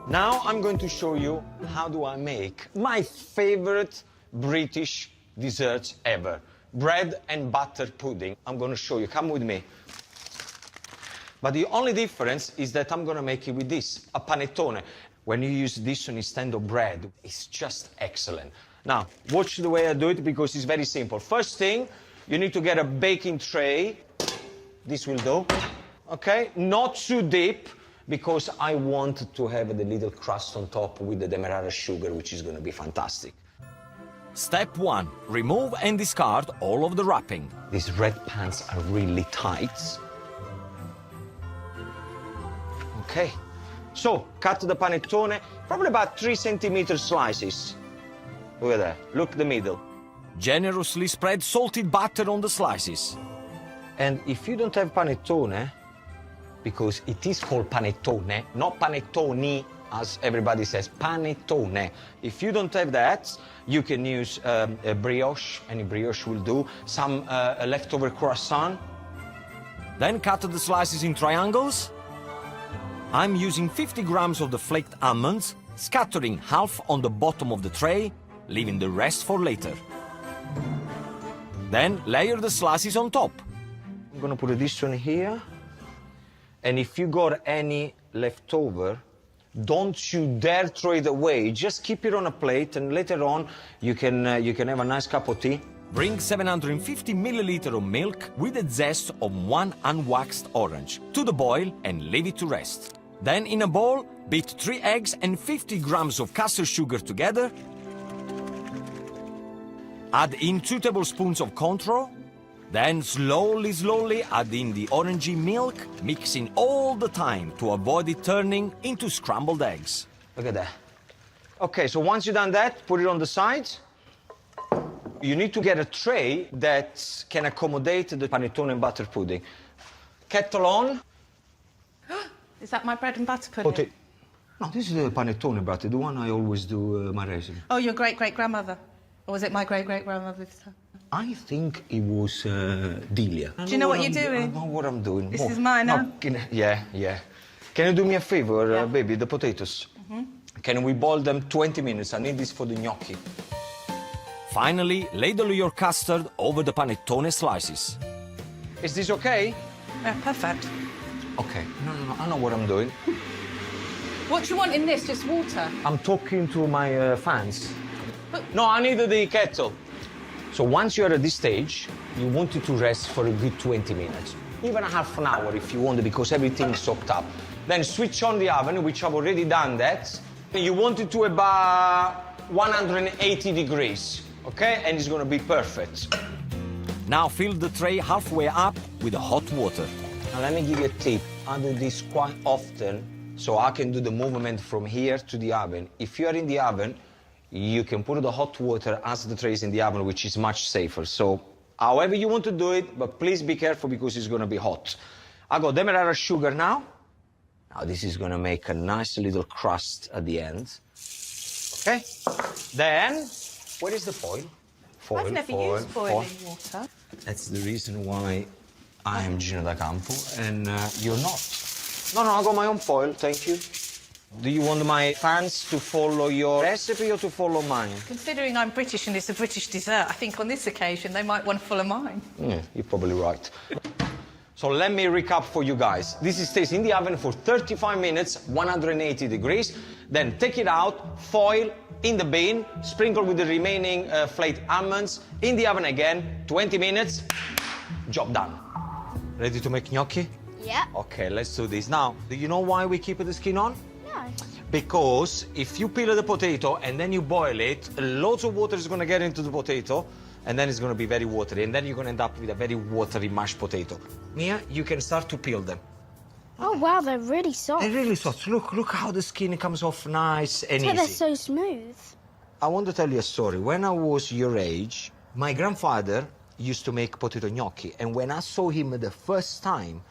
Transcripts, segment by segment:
Now I'm going to show you how do I make my favorite British dessert ever. Bread and butter pudding. I'm going to show you. Come with me. But the only difference is that I'm going to make it with this, a panettone. When you use this one instead of bread, it's just excellent. Now, watch the way I do it because it's very simple. First thing, you need to get a baking tray. This will do. Okay? Not too deep because I want to have the little crust on top with the demerara sugar, which is going to be fantastic. Step 1. Remove and discard all of the wrapping. These red pans are really tight. Okay. So, cut the panettone, probably about 3 centimeter slices. Look at that. Look the middle. Generously spread salted butter on the slices. And if you don't have panettone, because it is called panettone, not panettoni, as everybody says, panettone. If you don't have that, you can use a brioche, any brioche will do, some leftover croissant. Then cut the slices in triangles. I'm using 50 grams of the flaked almonds, scattering half on the bottom of the tray, leaving the rest for later. Then layer the slices on top. I'm gonna put this one here. And if you got any leftover, don't you dare throw it away. Just keep it on a plate, and later on you can have a nice cup of tea. Bring 750 milliliters of milk with the zest of 1 unwaxed orange to the boil and leave it to rest. Then in a bowl, beat 3 eggs and 50 grams of custard sugar together. Add in 2 tablespoons of Cointreau. Then slowly add in the orangey milk, mixing all the time to avoid it turning into scrambled eggs. Look at that. Okay, so once you've done that, put it on the side. You need to get a tray that can accommodate the panettone and butter pudding. Kettle on. Is that my bread and butter pudding? No, this is the panettone butter, the one I always do my recipe. Oh, your great-great-grandmother? Or was it my great-great-grandmother's time? I think it was Delia. Do you know what you're doing? I know what I'm doing. This is mine now? Yeah. Can you do me a favor, baby, the potatoes? Can we boil them 20 minutes? I need this for the gnocchi. Finally, ladle your custard over the panettone slices. Is this okay? Yeah, perfect. Okay. No, I know what I'm doing. What do you want in this? Just water? I'm talking to my fans. No, I need the kettle. So once you're at this stage, you want it to rest for a good 20 minutes. Even a half an hour if you want, because everything is soaked up. Then switch on the oven, which I've already done that. You want it to about 180 degrees, okay? And it's gonna be perfect. Now fill the tray halfway up with hot water. Now let me give you a tip. I do this quite often, so I can do the movement from here to the oven. If you are in the oven, you can put the hot water as the tray is in the oven, which is much safer. So however you want to do it, but please be careful because it's gonna be hot. I got demerara sugar now. Now this is gonna make a nice little crust at the end. Okay? Then, where is the foil? I've never used boiling water. That's the reason why I am Gino D'Acampo and you're not. No, I got my own foil, thank you. Do you want my fans to follow your recipe or to follow mine? Considering I'm British and it's a British dessert, I think on this occasion they might want to follow mine. Yeah, you're probably right. So let me recap for you guys. This stays in the oven for 35 minutes, 180 degrees. Then take it out, foil in the bin, sprinkle with the remaining flaked almonds, in the oven again, 20 minutes, job done. Ready to make gnocchi? Yeah. Okay, let's do this. Now, do you know why we keep the skin on? No. Because if you peel the potato and then you boil it, loads of water is going to get into the potato, and then it's going to be very watery, and then you're going to end up with a very watery mashed potato. Mia, you can start to peel them. Oh, wow, they're really soft. They're really soft. Look how the skin comes off nice and easy. They're so smooth. I want to tell you a story. When I was your age, my grandfather used to make potato gnocchi, and when I saw him the first time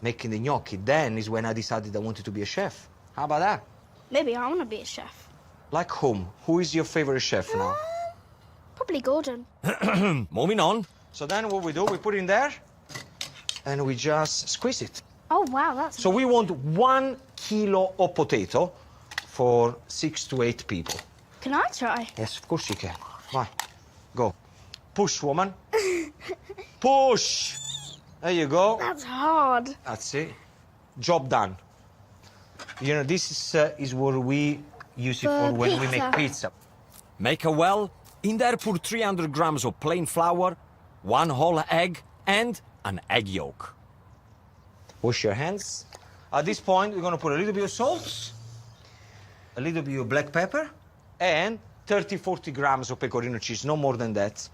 making the gnocchi, then is when I decided I wanted to be a chef. How about that? Maybe I want to be a chef. Like whom? Who is your favorite chef now? Probably Gordon. Moving on. So then what we do, we put in there, and we just squeeze it. Oh, wow, that's... So we want 1 kilo of potato for 6 to 8 people. Can I try? Yes, of course you can. Right, go. Push, woman. Push! There you go. That's hard. That's it. Job done. You know, this is what we use it for when we make pizza. Make a well. In there put 300 grams of plain flour, 1 whole egg, and an egg yolk. Wash your hands. At this point, we're going to put a little bit of salt, a little bit of black pepper, and 30-40 grams of pecorino cheese, no more than that.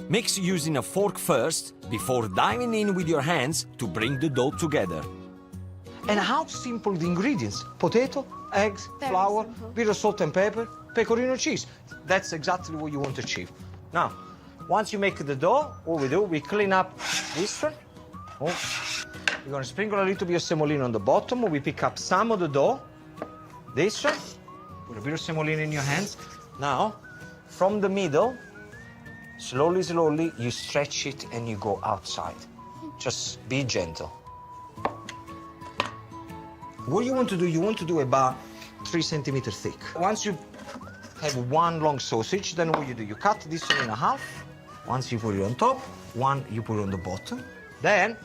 Mix using a fork first, before diving in with your hands to bring the dough together. And how simple the ingredients. Potato, eggs, Very flour, simple. bit of salt and pepper, pecorino cheese. That's exactly what you want to achieve. Now, once you make the dough, what we do, we clean up this one. Oh. We're going to sprinkle a little bit of semolina on the bottom. We pick up some of the dough. This one. Put a bit of semolina in your hands. Now, from the middle, slowly, slowly, you stretch it and you go outside. Just be gentle. What you want to do about 3 centimeters thick. Once you have one long sausage, then what you cut this one in half. Once you put it on top, one you put it on the bottom. Then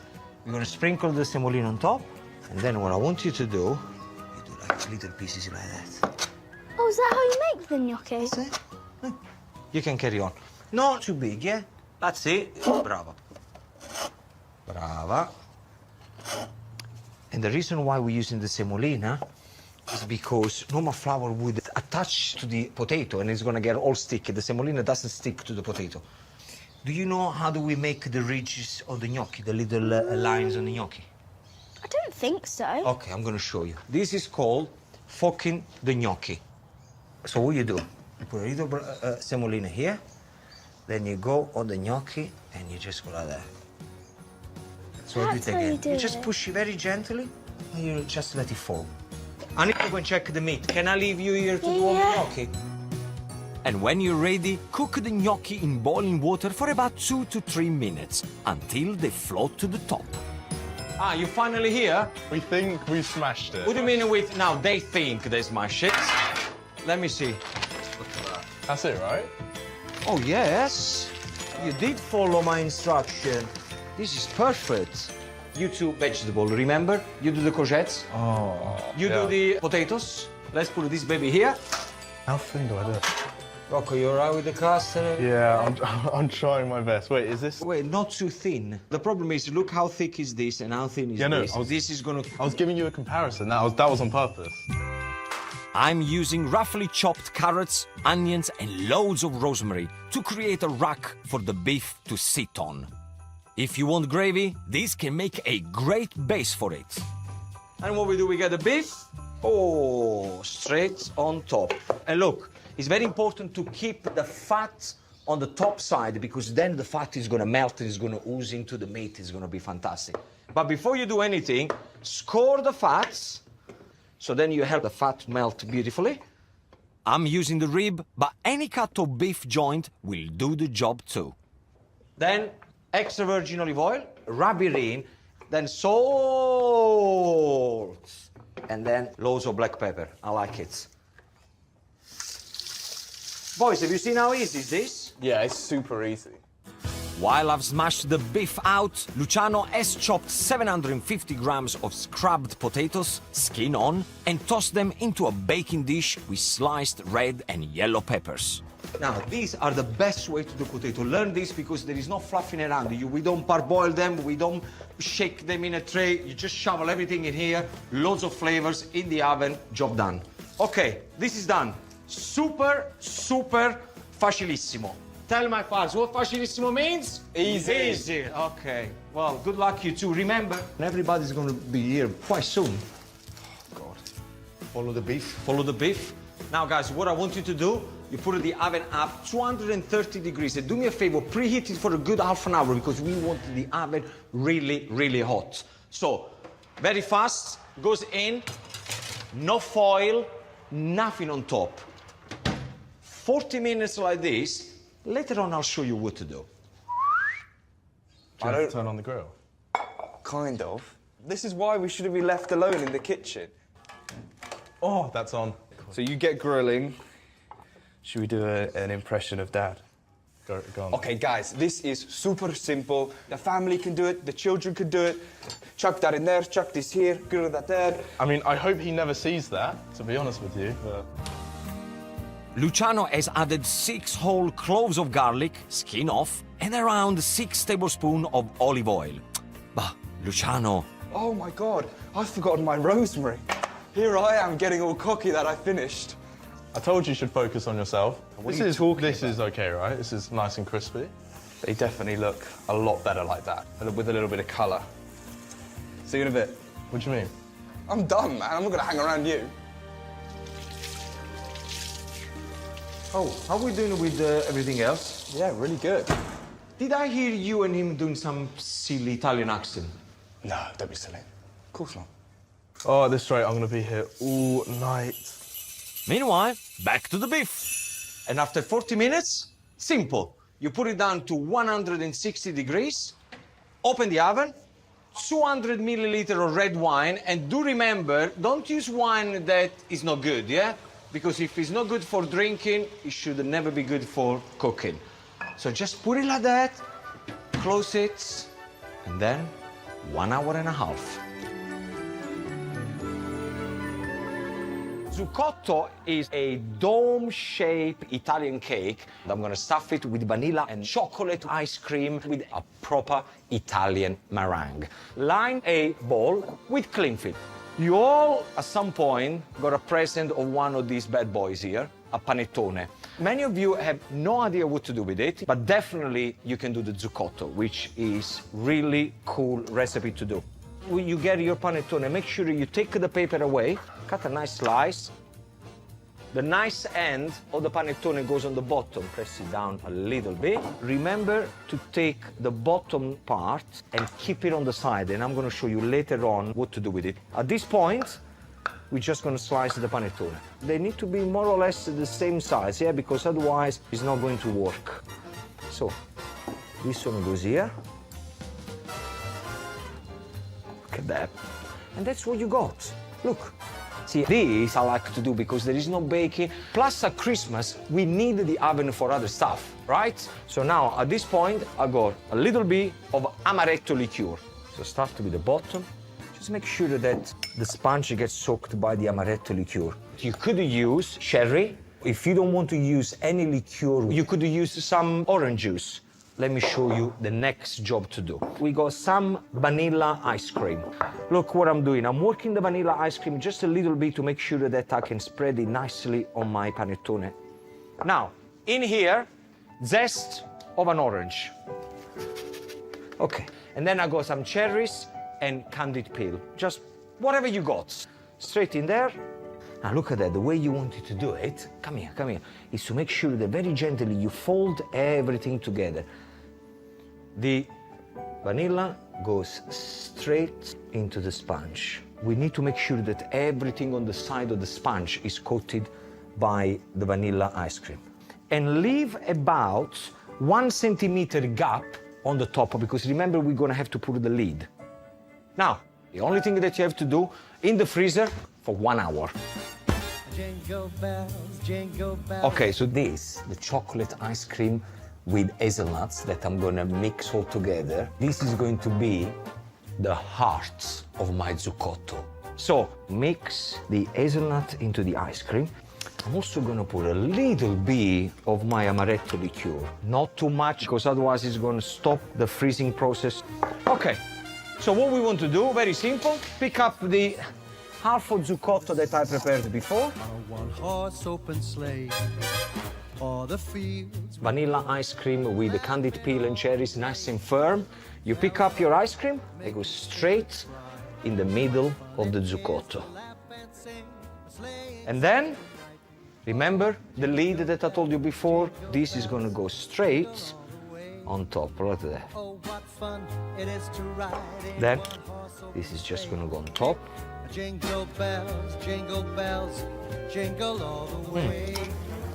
you're gonna sprinkle the semolina on top, and then what I want you to do, you do like little pieces like that. Oh, is that how you make the gnocchi? That's it. You can carry on. Not too big, yeah? That's it. Brava. Brava. And the reason why we're using the semolina is because normal flour would attach to the potato and it's gonna get all sticky. The semolina doesn't stick to the potato. Do you know how do we make the ridges of the gnocchi, the little lines on the gnocchi? I don't think so. Okay, I'm gonna show you. This is called forking the gnocchi. So what you do, you put a little semolina here, then you go on the gnocchi and you just go like that. So do it That's how you again. do You just it. push it very gently and you just let it fall. I need to go and check the meat. Can I leave you here to do all the Yeah. gnocchi? And when you're ready, cook the gnocchi in boiling water for about 2 to 3 minutes until they float to the top. Ah, you finally here? We think we smashed it. What do you mean with now? They think there's my shit. Let me see. That's it, right? Oh, yes. You did follow my instruction. This is perfect. You two vegetable, remember? You do the courgettes. Oh. You do the potatoes. Let's put this baby here. How thin do I do it? Rocco, you all right with the custard? Yeah, I'm trying my best. Wait, is this? Wait, not too thin. The problem is, look how thick is this and how thin is Yeah, no, this. This is gonna... I was giving you a comparison. That was on purpose. I'm using roughly chopped carrots, onions, and loads of rosemary to create a rack for the beef to sit on. If you want gravy, this can make a great base for it. And what we do, we get the beef, straight on top. And look, it's very important to keep the fat on the top side because then the fat is gonna melt and it's gonna ooze into the meat. It's gonna be fantastic. But before you do anything, score the fats, so then you help the fat melt beautifully. I'm using the rib, but any cut of beef joint will do the job too. Then extra virgin olive oil, rub it in, then salt, and then loads of black pepper. I like it. Boys, have you seen how easy is this? Yeah, it's super easy. While I've smashed the beef out, Luciano has chopped 750 grams of scrubbed potatoes, skin on, and tossed them into a baking dish with sliced red and yellow peppers. Now, these are the best way to do potato. Learn this because there is no fluffing around you. We don't parboil them, we don't shake them in a tray. You just shovel everything in here, loads of flavors in the oven, job done. Okay, this is done. Super, super facilissimo. Tell my pals what facilissimo means? Easy. Easy. Okay. Well, good luck you two. Remember, everybody's going to be here quite soon. God. Follow the beef. Follow the beef. Now, guys, what I want you to do, you put the oven up 230 degrees. And do me a favor, preheat it for a good half an hour because we want the oven really, really hot. So, very fast, goes in, no foil, nothing on top. 40 minutes like this. Later on, I'll show you what to do. Do you have to turn on the grill? Kind of. This is why we shouldn't be left alone in the kitchen. Oh, that's on. So you get grilling. Should we do an impression of Dad? Go on. Okay, guys, this is super simple. The family can do it, the children can do it. Chuck that in there, chuck this here, grill that there. I mean, I hope he never sees that, to be honest with you. But... Luciano has added 6 whole cloves of garlic, skin off, and around 6 tablespoons of olive oil. But, Luciano... Oh my God, I've forgotten my rosemary. Here I am getting all cocky that I finished. I told you should focus on yourself. What are you talking This is okay, right? This is nice and crispy. They definitely look a lot better like that, with a little bit of colour. See you in a bit. What do you mean? I'm done, man. I'm not gonna hang around you. Oh, how are we doing with everything else? Yeah, really good. Did I hear you and him doing some silly Italian accent? No, don't be silly. Of course not. Oh, at this rate, I'm gonna be here all night. Meanwhile, back to the beef. And after 40 minutes, simple. You put it down to 160 degrees, open the oven, 200 milliliter of red wine, and do remember, don't use wine that is not good, yeah? Because if it's not good for drinking, it should never be good for cooking. So just put it like that, close it, and then 1 hour and a half. Zuccotto is a dome-shaped Italian cake. I'm gonna stuff it with vanilla and chocolate ice cream with a proper Italian meringue. Line a bowl with cling film. You all, at some point, got a present of one of these bad boys here, a panettone. Many of you have no idea what to do with it, but definitely you can do the zuccotto, which is really cool recipe to do. When you get your panettone, make sure you take the paper away, cut a nice slice. The nice end of the panettone goes on the bottom. Press it down a little bit. Remember to take the bottom part and keep it on the side, and I'm gonna show you later on what to do with it. At this point, we're just gonna slice the panettone. They need to be more or less the same size, yeah, because otherwise it's not going to work. So, this one goes here. Look at that. And that's what you got. Look. See, this I like to do because there is no baking. Plus, at Christmas, we need the oven for other stuff, right? So now, at this point, I got a little bit of amaretto liqueur. So start with the bottom. Just make sure that the sponge gets soaked by the amaretto liqueur. You could use sherry. If you don't want to use any liqueur, you could use some orange juice. Let me show you the next job to do. We got some vanilla ice cream. Look what I'm doing. I'm working the vanilla ice cream just a little bit to make sure that I can spread it nicely on my panettone. Now, in here, zest of an orange. Okay, and then I got some cherries and candied peel. Just whatever you got. Straight in there. Now look at that, the way you wanted to do it, come here, is to make sure that very gently you fold everything together. The vanilla goes straight into the sponge. We need to make sure that everything on the side of the sponge is coated by the vanilla ice cream. And leave about 1 centimeter gap on the top, because remember, we're gonna have to put the lid. Now, the only thing that you have to do, in the freezer for 1 hour. Jingle bells, jingle bells. Okay, so this, the chocolate ice cream with hazelnuts that I'm gonna mix all together, this is going to be the heart of my zuccotto. So, mix the hazelnut into the ice cream. I'm also gonna put a little bit of my amaretto liqueur. Not too much, because otherwise it's gonna stop the freezing process. Okay, so what we want to do, very simple, pick up the half of zuccotto that I prepared before. A one-horse open sleigh, or the fields. Vanilla ice cream with the candied peel and cherries, nice and firm. You pick up your ice cream, they go straight in the middle of the zuccotto. And then, remember the lid that I told you before? This is gonna go straight on top, like that. Oh, what fun it is to ride in Then, one horse open this is just sleigh. gonna go on top. Jingle bells, jingle all the way.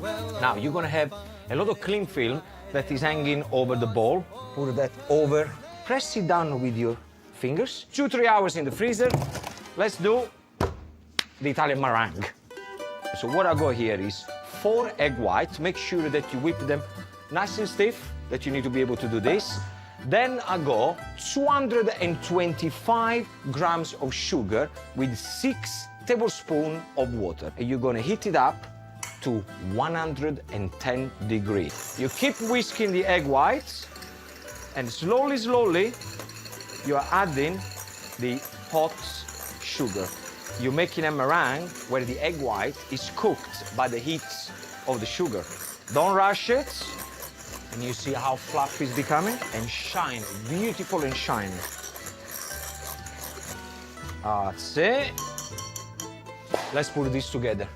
Well, Now, you're gonna have a lot of cling film that is hanging over the bowl. Put that over. Press it down with your fingers. 2-3 hours in the freezer. Let's do the Italian meringue. So what I got here is 4 egg whites. Make sure that you whip them nice and stiff, that you need to be able to do this. Then I got 225 grams of sugar with 6 tablespoons of water. And you're gonna heat it up to 110 degrees. You keep whisking the egg whites, and slowly, slowly, you are adding the hot sugar. You're making a meringue where the egg white is cooked by the heat of the sugar. Don't rush it. And you see how fluffy it's becoming? And shiny, beautiful and shiny. That's it. Let's put this together.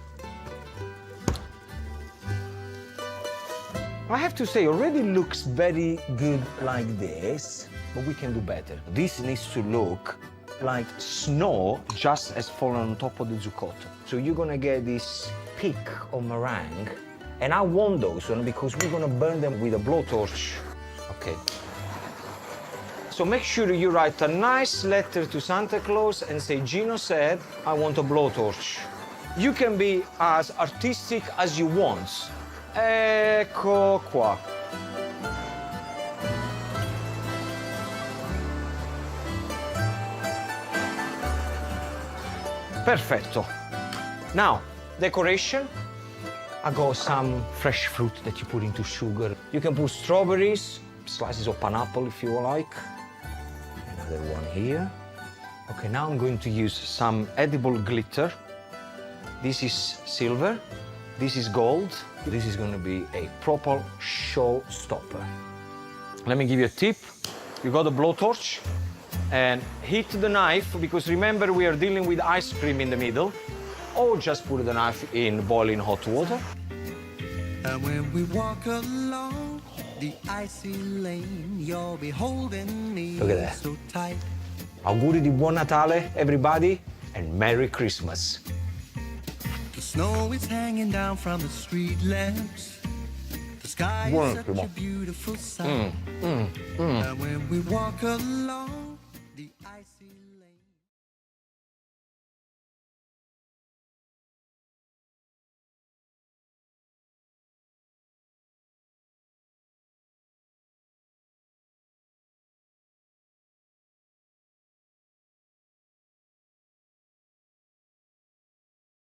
I have to say, already looks very good like this, but we can do better. This needs to look like snow just has fallen on top of the zuccotto. So you're gonna get this peak of meringue. And I want those one because we're gonna burn them with a blowtorch. Okay. So make sure you write a nice letter to Santa Claus and say, Gino said, I want a blowtorch. You can be as artistic as you want. Ecco qua. Perfetto. Now, decoration. I got some fresh fruit that you put into sugar. You can put strawberries, slices of pineapple if you like. Another one here. Okay, now I'm going to use some edible glitter. This is silver, this is gold. This is going to be a proper showstopper. Let me give you a tip. You got a blowtorch and heat the knife, because remember we are dealing with ice cream in the middle. Or just put the knife in boiling hot water. And when we walk along the icy lane, you'll be holding me Look at that. so tight. Auguri di Buon Natale, everybody, and Merry Christmas. The snow is hanging down from the street lamps. The sky is such a beautiful sight. And when we walk along the icy